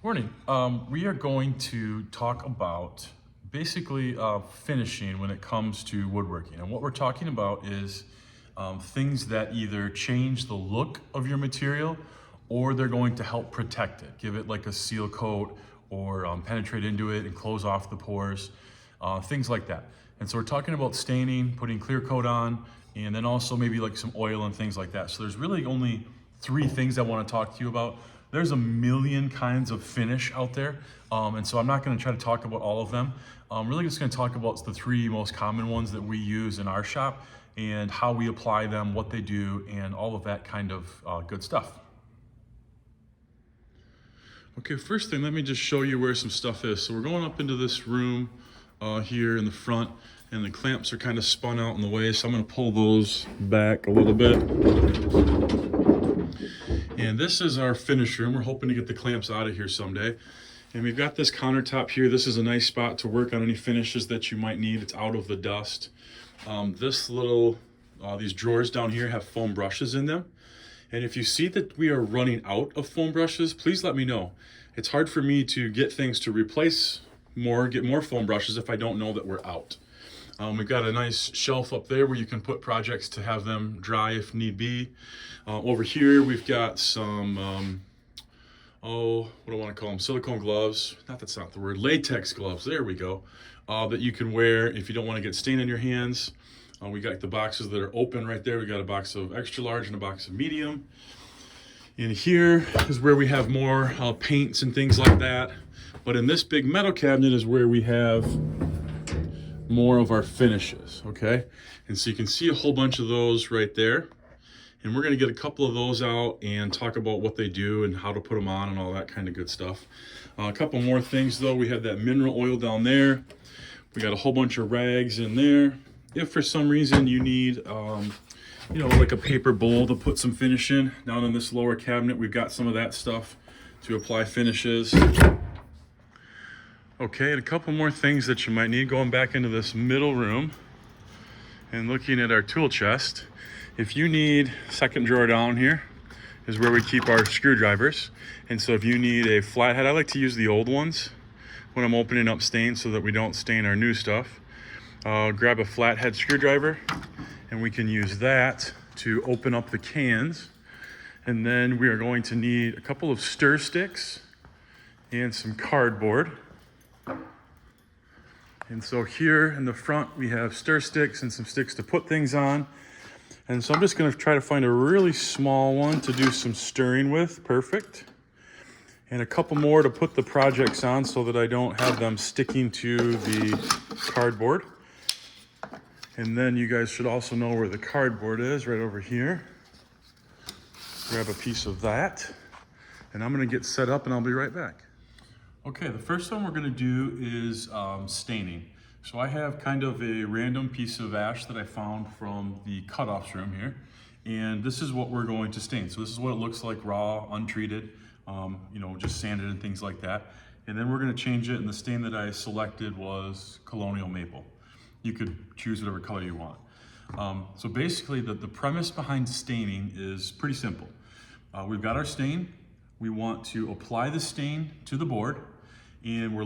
Morning. We are going to talk about basically finishing when it comes to woodworking. And what we're talking about is things that either change the look of your material or they're going to help protect it. Give it like a seal coat or penetrate into it and close off the pores, things like that. And so we're talking about staining, putting clear coat on, and then also maybe like some oil and things like that. So there's really only three things I want to talk to you about. There's a million kinds of finish out there, and so I'm not going to try to talk about all of them. I'm really just going to talk about the three most common ones that we use in our shop and how we apply them, what they do, and all of that kind of good stuff. Okay, first thing, let me just show you where some stuff is. So we're going up into this room here in the front, and the clamps are kind of spun out in the way, so I'm going to pull those back a little bit. And this is our finish room. We're hoping to get the clamps out of here someday. And we've got this countertop here. This is a nice spot to work on any finishes that you might need. It's out of the dust. These drawers down here have foam brushes in them. And if you see that we are running out of foam brushes, please let me know. It's hard for me to get things to replace get more foam brushes if I don't know that we're out. We've got a nice shelf up there where you can put projects to have them dry if need be. Over here we've got some, what do I want to call them? Silicone gloves. That's not the word. Latex gloves. There we go. That you can wear if you don't want to get stain on your hands. We got the boxes that are open right there. We got a box of extra large and a box of medium. In here is where we have more paints and things like that. But in this big metal cabinet is where we have more of our finishes, okay? And so you can see a whole bunch of those right there. And we're gonna get a couple of those out and talk about what they do and how to put them on and all that kind of good stuff. A couple more things though. We have that mineral oil down there. We got a whole bunch of rags in there. If for some reason you need, like a paper bowl to put some finish in, down in this lower cabinet, we've got some of that stuff to apply finishes. Okay, and a couple more things that you might need. Going back into this middle room and looking at our tool chest. If you need, second drawer down here is where we keep our screwdrivers. And so if you need a flathead, I like to use the old ones when I'm opening up stains so that we don't stain our new stuff. Grab a flathead screwdriver and we can use that to open up the cans. And then we are going to need a couple of stir sticks and some cardboard. And so here in the front, we have stir sticks and some sticks to put things on. And so I'm just gonna try to find a really small one to do some stirring with, perfect. And a couple more to put the projects on so that I don't have them sticking to the cardboard. And then you guys should also know where the cardboard is, right over here. Grab a piece of that. And I'm gonna get set up and I'll be right back. Okay, the first one we're gonna do is staining. So I have kind of a random piece of ash that I found from the cutoffs room here. And this is what we're going to stain. So this is what it looks like raw, untreated, just sanded and things like that. And then we're gonna change it, and the stain that I selected was colonial maple. You could choose whatever color you want. So basically the premise behind staining is pretty simple. We've got our stain. We want to apply the stain to the board, and we're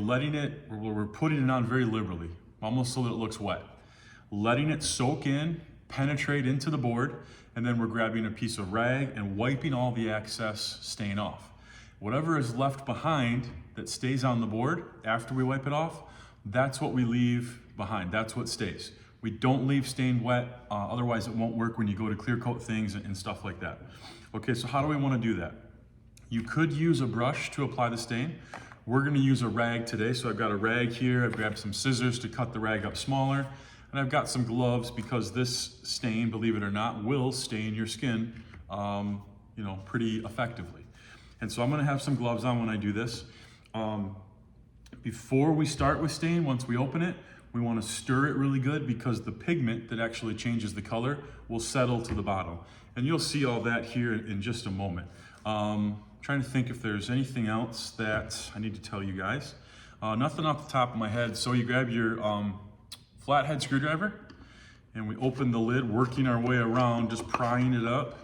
putting it on very liberally, almost so that it looks wet. Letting it soak in, penetrate into the board, and then we're grabbing a piece of rag and wiping all the excess stain off. Whatever is left behind that stays on the board after we wipe it off, that's what we leave behind, that's what stays. We don't leave stain wet, otherwise it won't work when you go to clear coat things and stuff like that. Okay, so how do we wanna do that? You could use a brush to apply the stain. We're gonna use a rag today. So I've got a rag here. I've grabbed some scissors to cut the rag up smaller. And I've got some gloves because this stain, believe it or not, will stain your skin pretty effectively. And so I'm gonna have some gloves on when I do this. Before we start with stain, once we open it, we wanna stir it really good because the pigment that actually changes the color will settle to the bottom. And you'll see all that here in just a moment. Trying to think if there's anything else that I need to tell you guys. Nothing off the top of my head. So you grab your flathead screwdriver and we open the lid, working our way around, just prying it up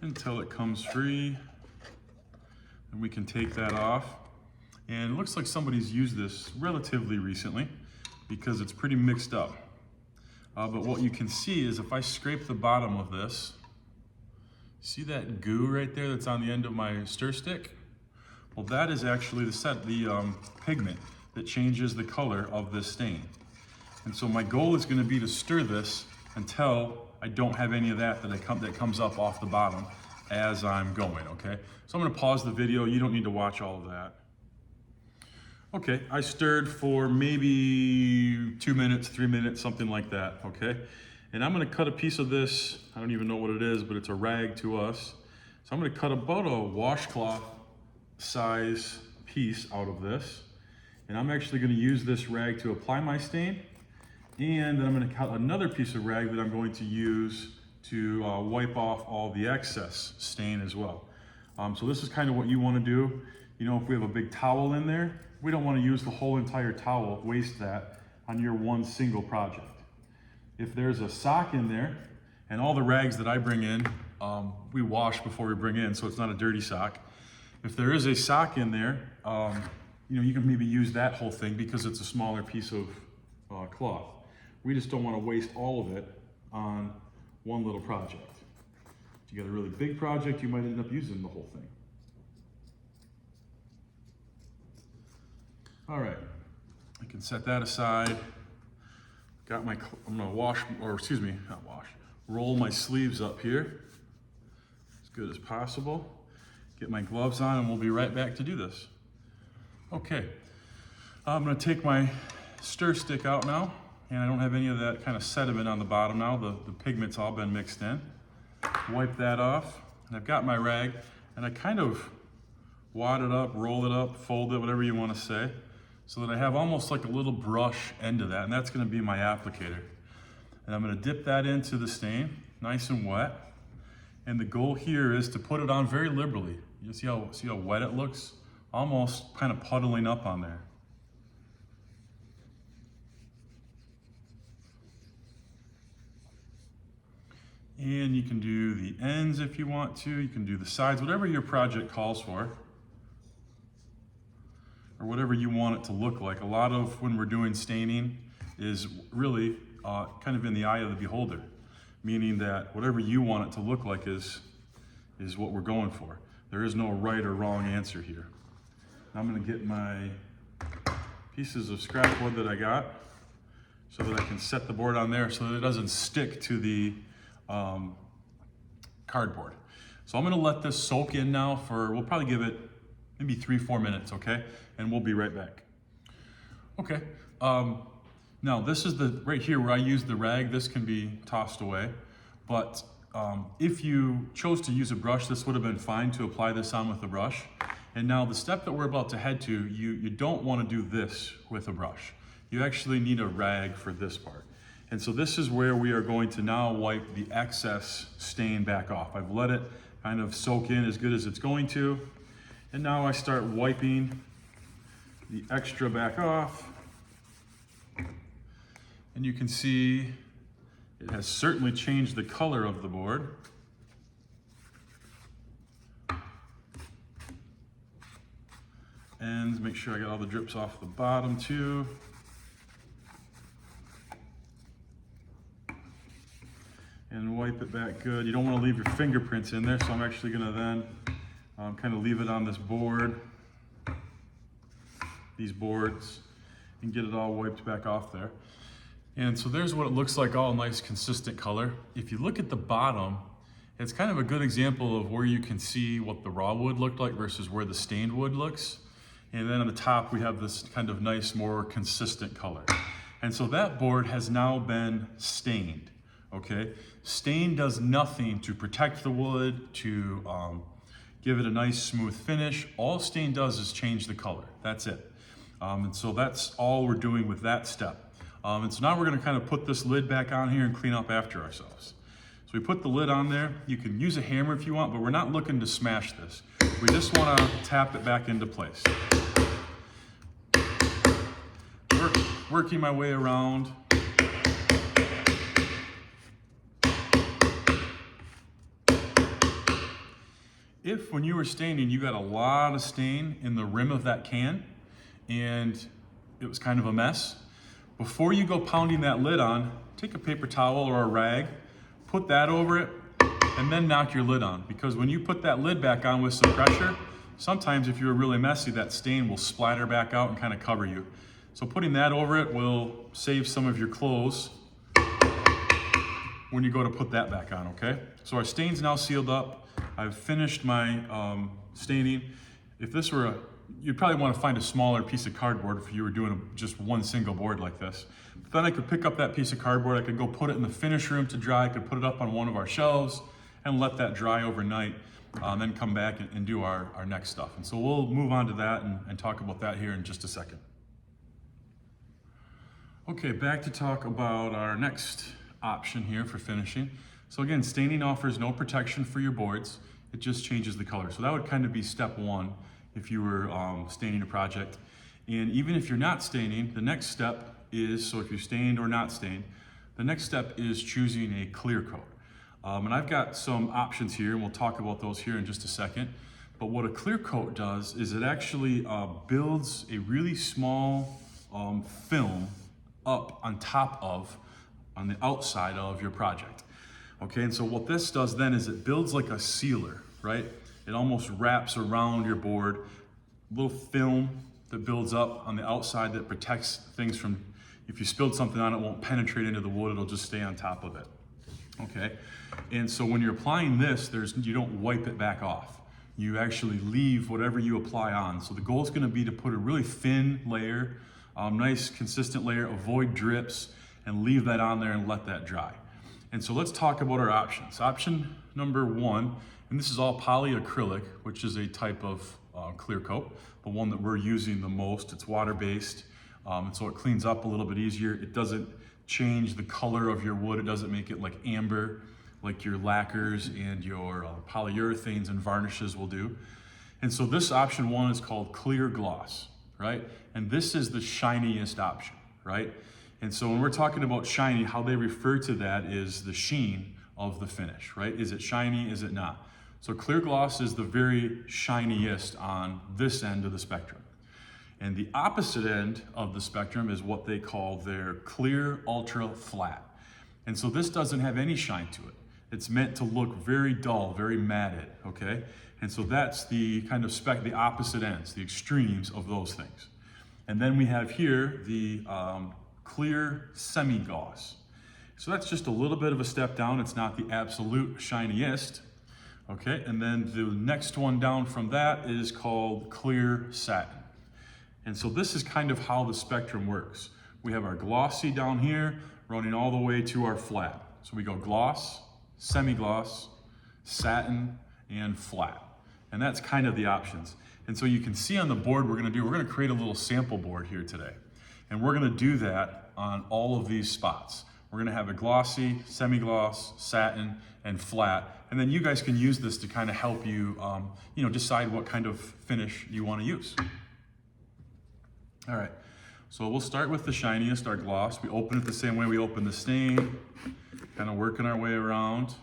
until it comes free. And we can take that off. And it looks like somebody's used this relatively recently because it's pretty mixed up. But what you can see is if I scrape the bottom of this, see that goo right there that's on the end of my stir stick? Well, that is actually the pigment that changes the color of this stain. And so my goal is gonna be to stir this until I don't have any of that that comes up off the bottom as I'm going, okay? So I'm gonna pause the video. You don't need to watch all of that. Okay, I stirred for maybe 2 minutes, 3 minutes, something like that, okay? And I'm gonna cut a piece of this. I don't even know what it is, but it's a rag to us. So I'm gonna cut about a washcloth size piece out of this. And I'm actually gonna use this rag to apply my stain. And then I'm gonna cut another piece of rag that I'm going to use to wipe off all the excess stain as well. So this is kind of what you wanna do. You know, if we have a big towel in there, we don't wanna use the whole entire towel, waste that on your one single project. If there's a sock in there, and all the rags that I bring in, we wash before we bring in, so it's not a dirty sock. If there is a sock in there, you know, you can maybe use that whole thing because it's a smaller piece of cloth. We just don't want to waste all of it on one little project. If you got a really big project, you might end up using the whole thing. All right, I can set that aside. Got my, I'm gonna roll my sleeves up here as good as possible. Get my gloves on and we'll be right back to do this. Okay, I'm gonna take my stir stick out now, and I don't have any of that kind of sediment on the bottom now. The pigment's all been mixed in. Wipe that off, and I've got my rag, and I kind of wad it up, roll it up, fold it, whatever you wanna say, so that I have almost like a little brush end of that, and that's gonna be my applicator. And I'm gonna dip that into the stain, nice and wet. And the goal here is to put it on very liberally. You see how wet it looks? Almost kind of puddling up on there. And you can do the ends if you want to. You can do the sides, whatever your project calls for, or whatever you want it to look like. A lot of when we're doing staining is really kind of in the eye of the beholder, meaning that whatever you want it to look like is what we're going for. There is no right or wrong answer here. I'm gonna get my pieces of scrap wood that I got so that I can set the board on there so that it doesn't stick to the cardboard. So I'm gonna let this soak in now for, we'll probably give it maybe 3-4 minutes, okay? And we'll be right back. Okay, now this is right here where I use the rag. This can be tossed away, but if you chose to use a brush, this would have been fine to apply this on with a brush. And now the step that we're about to head to, you don't want to do this with a brush. You actually need a rag for this part. And so this is where we are going to now wipe the excess stain back off. I've let it kind of soak in as good as it's going to. And now I start wiping the extra back off. And you can see it has certainly changed the color of the board. And make sure I got all the drips off the bottom too. And wipe it back good. You don't want to leave your fingerprints in there, so I'm actually gonna then kind of leave it on this board, these boards, and get it all wiped back off there. And so there's what it looks like, all nice consistent color. If you look at the bottom, it's kind of a good example of where you can see what the raw wood looked like versus where the stained wood looks. And then on the top, we have this kind of nice, more consistent color. And so that board has now been stained, okay? Stain does nothing to protect the wood, to give it a nice smooth finish. All stain does is change the color, that's it. And so that's all we're doing with that step. And so now we're gonna kind of put this lid back on here and clean up after ourselves. So we put the lid on there. You can use a hammer if you want, but we're not looking to smash this. We just wanna tap it back into place. Working my way around. If when you were staining, you got a lot of stain in the rim of that can and it was kind of a mess, before you go pounding that lid on, take a paper towel or a rag, put that over it, and then knock your lid on. Because when you put that lid back on with some pressure, sometimes if you're really messy, that stain will splatter back out and kind of cover you. So putting that over it will save some of your clothes when you go to put that back on, okay? So our stain's now sealed up. I've finished my staining. If this were you'd probably want to find a smaller piece of cardboard if you were doing just one single board like this. But then I could pick up that piece of cardboard, I could go put it in the finish room to dry, I could put it up on one of our shelves and let that dry overnight, then come back and do our next stuff. And so we'll move on to that and talk about that here in just a second. Okay, back to talk about our next option here for finishing. So again, staining offers no protection for your boards, it just changes the color. So that would kind of be step one if you were staining a project. And even if you're not staining, the next step is, so if you're stained or not stained, the next step is choosing a clear coat. And I've got some options here, and we'll talk about those here in just a second. But what a clear coat does is it actually builds a really small film up on top of, on the outside of your project. Okay, and so what this does then is it builds like a sealer, right? It almost wraps around your board, little film that builds up on the outside that protects things from, if you spilled something on it, it won't penetrate into the wood, it'll just stay on top of it. Okay, and so when you're applying this, you don't wipe it back off. You actually leave whatever you apply on. So the goal is going to be to put a really thin layer, nice consistent layer, avoid drips, and leave that on there and let that dry. And so let's talk about our options. Option number one, and this is all polyacrylic, which is a type of clear coat, the one that we're using the most. It's water-based, and so it cleans up a little bit easier. It doesn't change the color of your wood. It doesn't make it like amber, like your lacquers and your polyurethanes and varnishes will do. And so this option one is called clear gloss, right? And this is the shiniest option, right? And so when we're talking about shiny, how they refer to that is the sheen of the finish, right? Is it shiny, is it not? So clear gloss is the very shiniest on this end of the spectrum. And the opposite end of the spectrum is what they call their clear ultra flat. And so this doesn't have any shine to it. It's meant to look very dull, very matted, okay? And so that's the kind of the opposite ends, the extremes of those things. And then we have here the clear semi-gloss. So that's just a little bit of a step down. It's not the absolute shiniest. Okay, and then the next one down from that is called clear satin. And so this is kind of how the spectrum works. We have our glossy down here running all the way to our flat. So we go gloss, semi-gloss, satin, and flat. And that's kind of the options. And so you can see on the board we're gonna create a little sample board here today. And we're gonna do that on all of these spots. We're gonna have a glossy, semi-gloss, satin, and flat. And then you guys can use this to kind of help you, decide what kind of finish you want to use. All right, so we'll start with the shiniest, our gloss. We open it the same way we open the stain, kind of working our way around.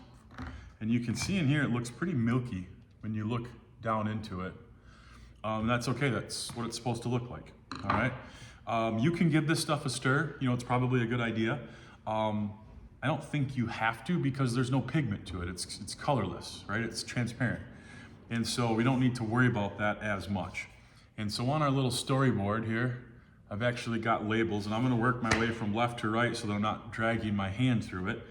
And you can see in here, it looks pretty milky when you look down into it. That's okay, that's what it's supposed to look like, all right? You can give this stuff a stir, it's probably a good idea. I don't think you have to because there's no pigment to it. It's colorless, right? It's transparent. And so we don't need to worry about that as much. And so on our little storyboard here, I've actually got labels and I'm gonna work my way from left to right so that I'm not dragging my hand through it.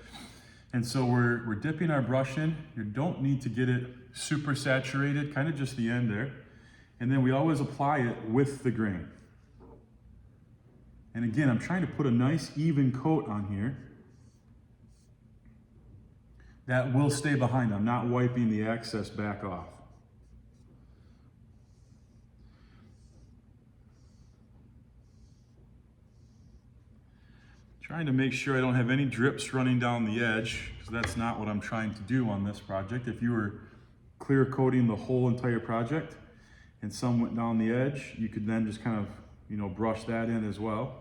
And so we're dipping our brush in. You don't need to get it super saturated, kind of just the end there. And then we always apply it with the grain. And again, I'm trying to put a nice even coat on here that will stay behind. I'm not wiping the excess back off. Trying to make sure I don't have any drips running down the edge, because that's not what I'm trying to do on this project. If you were clear coating the whole entire project and some went down the edge, you could then just kind of, brush that in as well.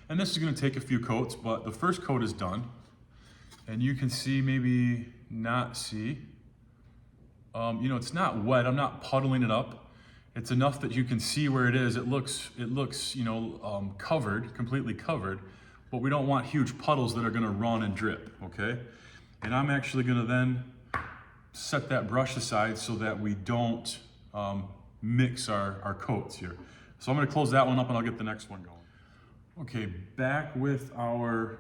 And this is going to take a few coats, but the first coat is done. And you can see, maybe not see, you know, it's not wet. I'm not puddling it up. It's enough that you can see where it is. It looks, you know, covered, completely covered, but we don't want huge puddles that are gonna run and drip, okay? And I'm actually gonna then set that brush aside so that we don't mix our coats here. So I'm gonna close that one up and I'll get the next one going. Okay, back with our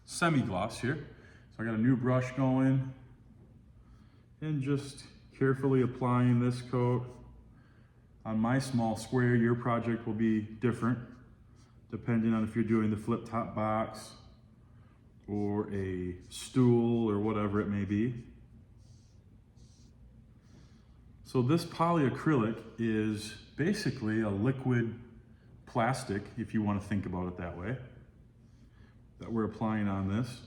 semi-gloss here. So I got a new brush going and just carefully applying this coat on my small square. Your project will be different depending on if you're doing the flip top box or a stool or whatever it may be. So this polyacrylic is basically a liquid plastic, if you want to think about it that way, that we're applying on this.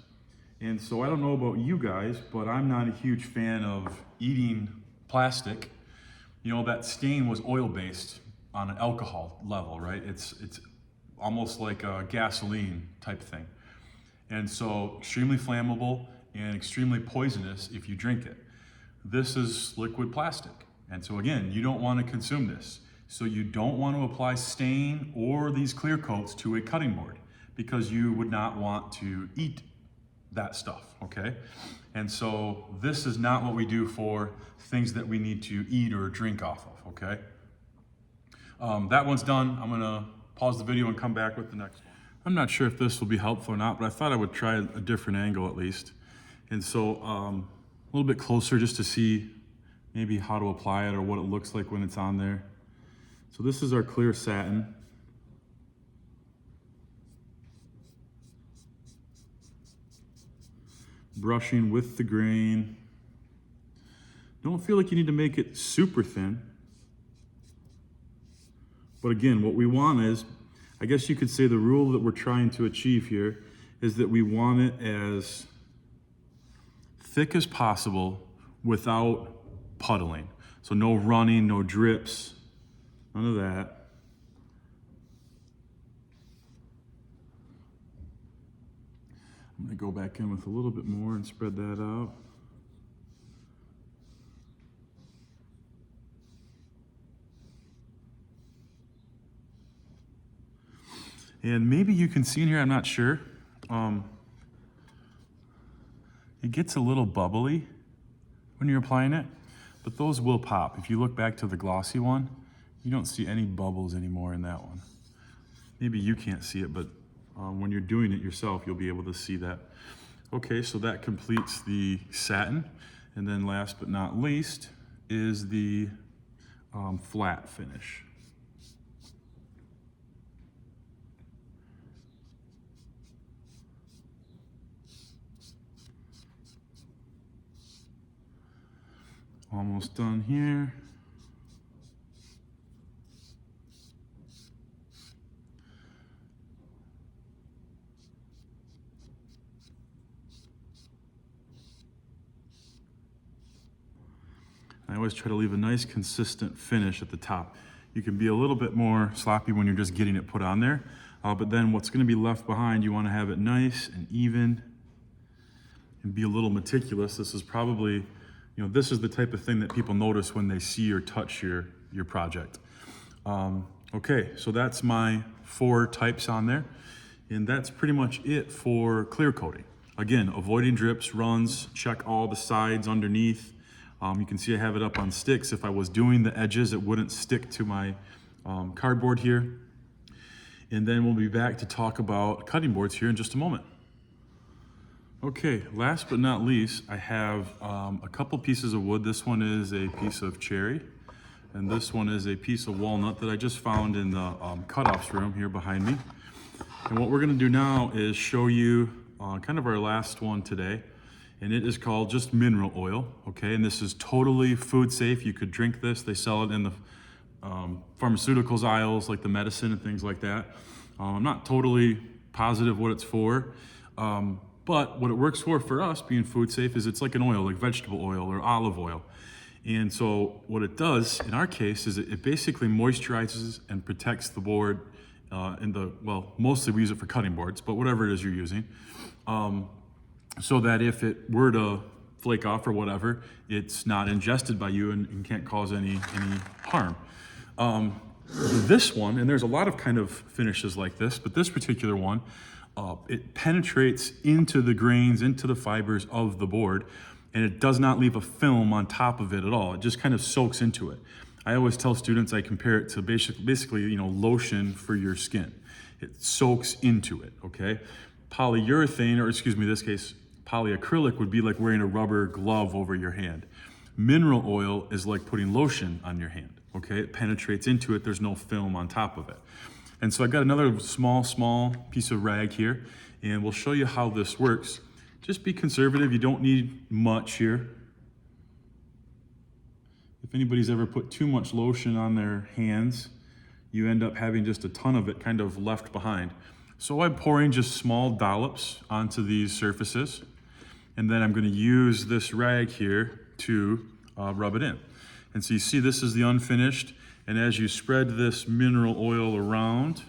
And so I don't know about you guys, but I'm not a huge fan of eating plastic. You know, that stain was oil-based on an alcohol level, right? It's almost like a gasoline type thing. And so extremely flammable and extremely poisonous if you drink it. This is liquid plastic. And so again, you don't want to consume this. So you don't want to apply stain or these clear coats to a cutting board because you would not want to eat that stuff, okay? And so this is not what we do for things that we need to eat or drink off of, okay? That one's done. I'm gonna pause the video and come back with the next one. I'm not sure if this will be helpful or not, but I thought I would try a different angle at least. And so a little bit closer just to see maybe how to apply it or what it looks like when it's on there. So this is our clear satin. Brushing with the grain. Don't feel like you need to make it super thin. But again, what we want is, I guess you could say the rule that we're trying to achieve here is that we want it as thick as possible without puddling. So no running, no drips, none of that. I'm gonna go back in with a little bit more and spread that out. And maybe you can see in here, I'm not sure. It gets a little bubbly when you're applying it, but those will pop. If you look back to the glossy one, you don't see any bubbles anymore in that one. Maybe you can't see it, but when you're doing it yourself, you'll be able to see that. Okay, so that completes the satin. And then last but not least is the flat finish. Almost done here. I always try to leave a nice consistent finish at the top. You can be a little bit more sloppy when you're just getting it put on there, but then what's gonna be left behind, you wanna have it nice and even and be a little meticulous. This is probably, you know, this is the type of thing that people notice when they see or touch your project. Okay, so that's my 4 types on there. And that's pretty much it for clear coating. Again, avoiding drips, runs, check all the sides underneath. You can see I have it up on sticks. If I was doing the edges, it wouldn't stick to my cardboard here. And then we'll be back to talk about cutting boards here in just a moment. Okay, last but not least, I have a couple pieces of wood. This one is a piece of cherry, and this one is a piece of walnut that I just found in the cutoffs room here behind me. And what we're gonna do now is show you kind of our last one today, and it is called just mineral oil, okay? And this is totally food safe. You could drink this. They sell it in the pharmaceuticals aisles, like the medicine and things like that. I'm not totally positive what it's for, but what it works for us being food safe is it's like an oil, like vegetable oil or olive oil. And so what it does in our case is it basically moisturizes and protects the board well, mostly we use it for cutting boards, but whatever it is you're using. so that if it were to flake off or whatever, it's not ingested by you and can't cause any harm. This one, and there's a lot of kind of finishes like this, but this particular one, it penetrates into the grains, into the fibers of the board, and it does not leave a film on top of it at all. It just kind of soaks into it. I always tell students, I compare it to basically, you know, lotion for your skin. It soaks into it, okay? Polyurethane, or excuse me, in this case, polyacrylic would be like wearing a rubber glove over your hand. Mineral oil is like putting lotion on your hand, okay? It penetrates into it, there's no film on top of it. And so I got another small piece of rag here, and we'll show you how this works. Just be conservative, you don't need much here. If anybody's ever put too much lotion on their hands, you end up having just a ton of it kind of left behind. So I'm pouring just small dollops onto these surfaces, and then I'm going to use this rag here to rub it in. And so you see this is the unfinished, and as you spread this mineral oil around,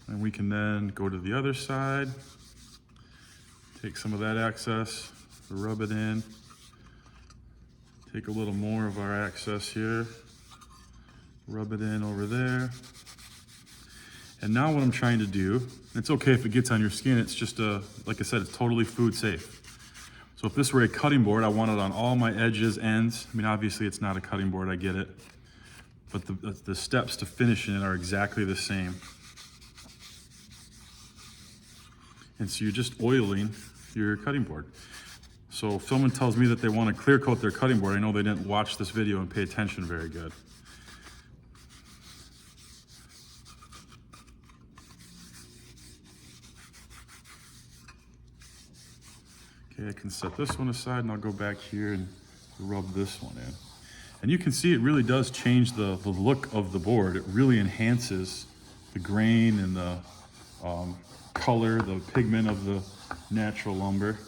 and we can then go to the other side, take some of that excess, rub it in, take a little more of our excess here, rub it in over there. And now what I'm trying to do, it's okay if it gets on your skin, it's just like I said, it's totally food safe. So if this were a cutting board, I want it on all my edges, ends. I mean, obviously it's not a cutting board, I get it. But the steps to finishing it are exactly the same. And so you're just oiling your cutting board. So if someone tells me that they want to clear coat their cutting board, I know they didn't watch this video and pay attention very good. Okay, I can set this one aside and I'll go back here and rub this one in. And you can see it really does change the look of the board. It really enhances the grain and the color, the pigment of the natural lumber.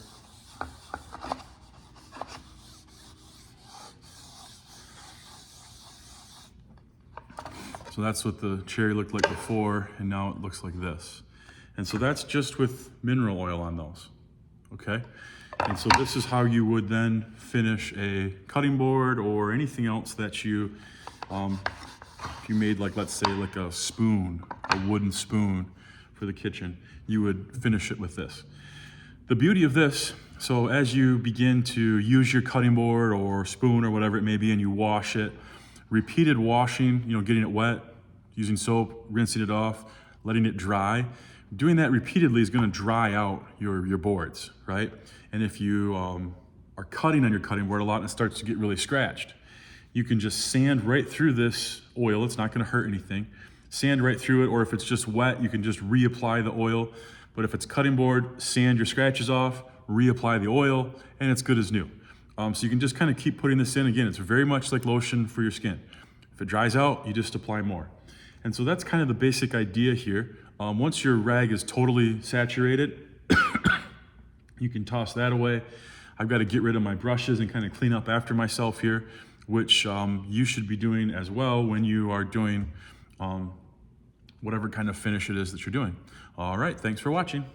So that's what the cherry looked like before, and now it looks like this. And so that's just with mineral oil on those, okay? And so this is how you would then finish a cutting board or anything else that you, if you made like, let's say like a spoon, a wooden spoon for the kitchen, you would finish it with this. The beauty of this, so as you begin to use your cutting board or spoon or whatever it may be and you wash it, repeated washing, you know, getting it wet, using soap, rinsing it off, letting it dry, doing that repeatedly is going to dry out your boards, right? And if you are cutting on your cutting board a lot and it starts to get really scratched, you can just sand right through this oil. It's not going to hurt anything. Sand right through it, or if it's just wet, you can just reapply the oil. But if it's cutting board, sand your scratches off, reapply the oil, and it's good as new. So you can just kind of keep putting this in. Again, it's very much like lotion for your skin. If it dries out, you just apply more. And so that's kind of the basic idea here. Once your rag is totally saturated, you can toss that away. I've got to get rid of my brushes and kind of clean up after myself here, which you should be doing as well when you are doing whatever kind of finish it is that you're doing. All right, thanks for watching.